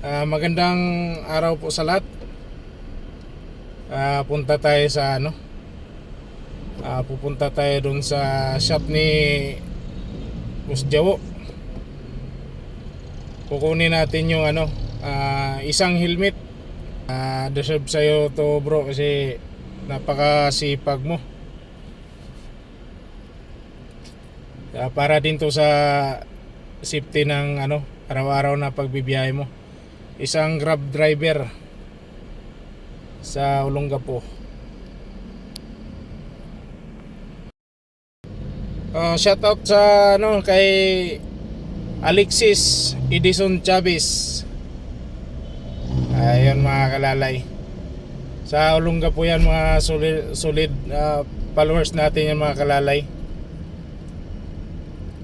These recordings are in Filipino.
Magandang araw po sa lahat. Punta tayo sa pupunta tayo dun sa shop ni Boss Jawo. Kukunin natin yung isang helmet. Deserve sa'yo to bro kasi napakasipag mo. Para din to sa safety ng araw-araw na pagbibiyahe mo. Isang Grab driver sa Olongapo. Shoutout sa kay Alexis Edison Chavez. Ayun mga kalalay. Sa Olongapo yan, mga solid followers natin yan mga kalalay.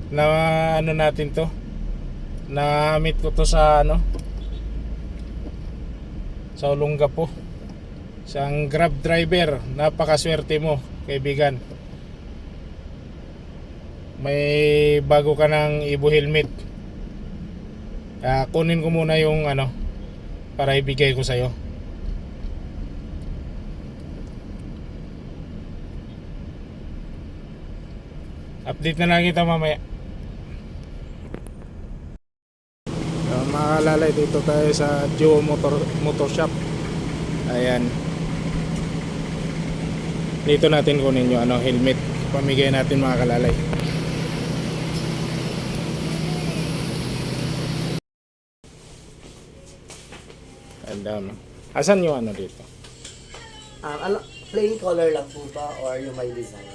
Na natin to. Na-meet ko to sa sa Olongapo. Isang Grab driver. Napakaswerte mo, kaibigan. May bago ka ng Evo helmet. Kunin ko muna yung para ibigay ko sa'yo. Update na lang kita mamaya. Mga kalalay, dito tayo sa Jawo Motor Shop. Ayan. Dito natin kunin yung helmet. Pamigay natin mga kalalay. Down. Asan yung dito? Plain color lang po ba or yung may design?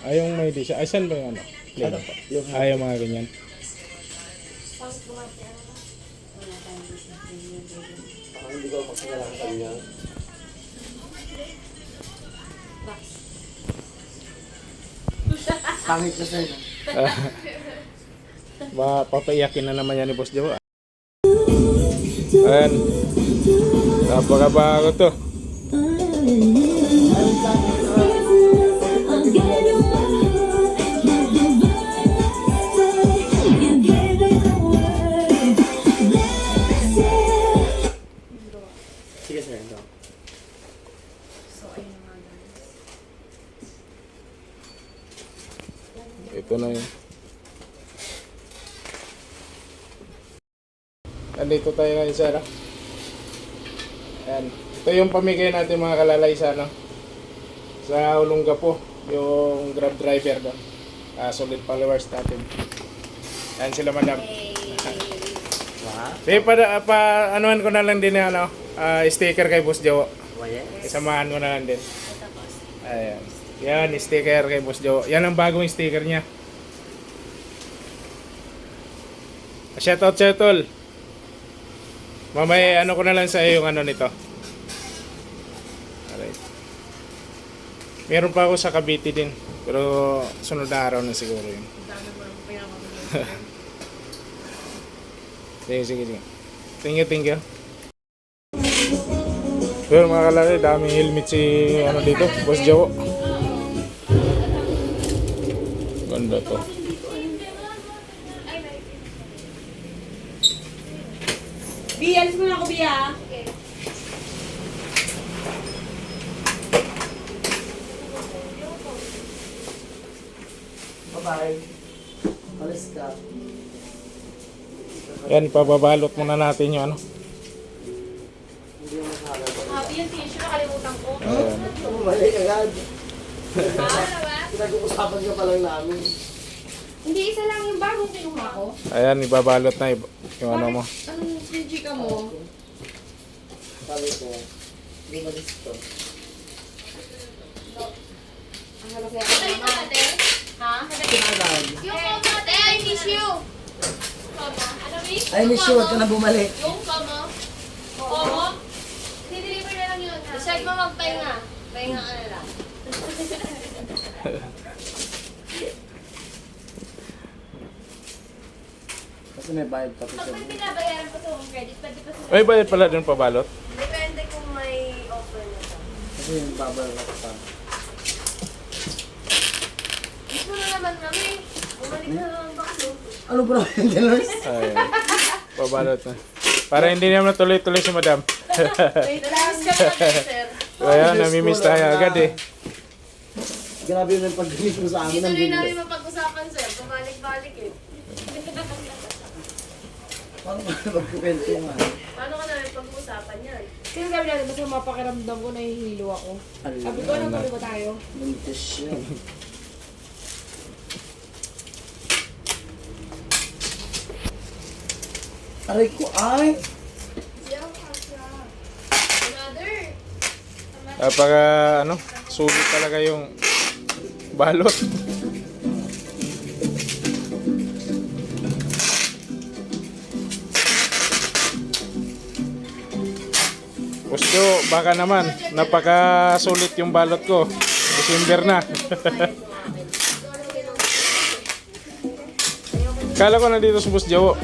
Yung may design. Asan ba yung plain? Yung mga ganyan. Hindi ko magkakalang kanya. Pangit na sa'yo. Papaiyakin na naman yan ni Boss Jawo. Ayan. Napakabago to. Sige sir, ito. Ito na yun. Nandito tayo ngayon sa Ayan. Ito yung pamigay natin mga kalalay sa sa Olongapo, yung Grab driver doon. Solid followers natin. Ayan sila madam. Sige, anuhan ko na lang din sticker kay Boss Jawo. Isamahan ko na lang din. Ayan. Yan, sticker kay Boss Jawo. Yan ang bagong sticker niya. Shoutout sa'yo, tol. Mamaya ko na lang sa iyo yung nito. Alright. Meron pa ako sa Cavite din. Pero sunod na araw na siguro yun. Sige. Thank you. Pero mga kalalay, daming helmet si dito, Boss Jawo. Ganda to. Bi, alis mo na ako, Bi, ha? Okay. Bye-bye. Alis ka. Yan, ipababalot muna natin yung Hindi mo masahala. Happy yung tissue, nakalimutan ko. Ayan. Mali agad. Ha? Ano ba? Pinag-uusapan ka pa lang namin. Hindi, isa lang yung bagong kinuha ko. Ayan, ibabalot na yung mo. Anong chika mo? Sabi ko, hindi malis to. Ang halap niya. Ano yung ate? Ha? Pinagag. Yung ate, I miss you. Ano, miss? I miss you, huwag ka na bumalik. Yung kama. Oo. Dideliver na lang yun. Decide mo magpahinga. Pahinga ka na lang. Kasi may bayad pa Pag siya. may binabayaran pa sa home credit, pwede pa sila. Ay, bayad pala dun pabalot? Depende kung may offer na to. Kasi yung babal na pa. Gusto na naman kami. Bumalik na naman ba kaso? Ano ba naman yung dealers? Ayan. Pabalot na. Para hindi naman tuloy-tuloy si madam. Wait lang. Namiss ka na sir. Ayan, namimiss tayo agad eh. Grabe yung pag-release mo sa amin ng Dito rin namin bilis. mapag-usapan sir. Pumalik-balik eh. Paano ba magkukwento nga? Paano ka namin pag-uusapan yan? Kasi sabi natin, basta mapakiramdam ko nahihilo ako. Sabi ko, anong tuloy ba tayo? Buntis yun. Aray ko ay! Another. Napaka sulit talaga yung balot. Gusto, baka naman, napaka sulit yung balot ko. December na. Kala ko nandito sa Boss Jowo.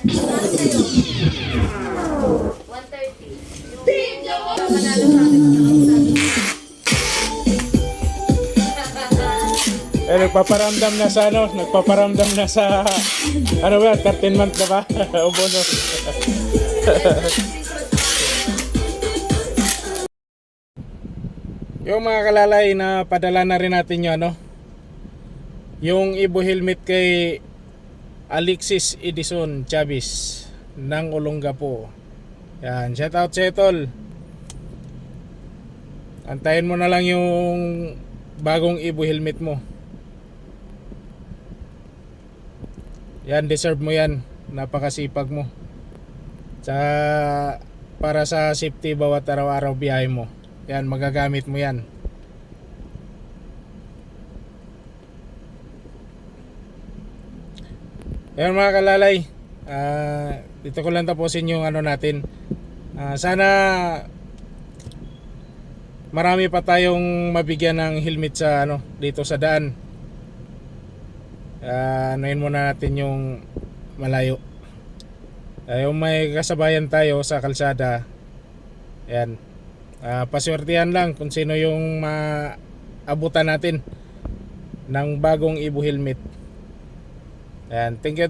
130. Team Jowo! Manalo sa akin. Nagpaparamdam na sa nagpaparamdam na sa ba, 13 month na ba? O bonus. Yung mga kalalay na padala na rin natin yung yung Ibo helmet kay Alexis Edison Chavez ng Olongapo. Yan, shout out sa tol. Antayin mo na lang yung bagong Ibo helmet mo. Yan, deserve mo yan. Napakasipag mo. Para sa safety bawat araw-araw biyahe mo. Yan, magagamit mo yan. Yan mga kalalay. Dito ko lang tapusin yung natin. Sana marami pa tayong mabigyan ng helmet sa dito sa daan. Anuin muna natin yung malayo. Yung may kasabayan tayo sa kalsada. Yan. Paswertihan lang kung sino yung maabutan natin ng bagong Ibo helmet. Ayan, thank you.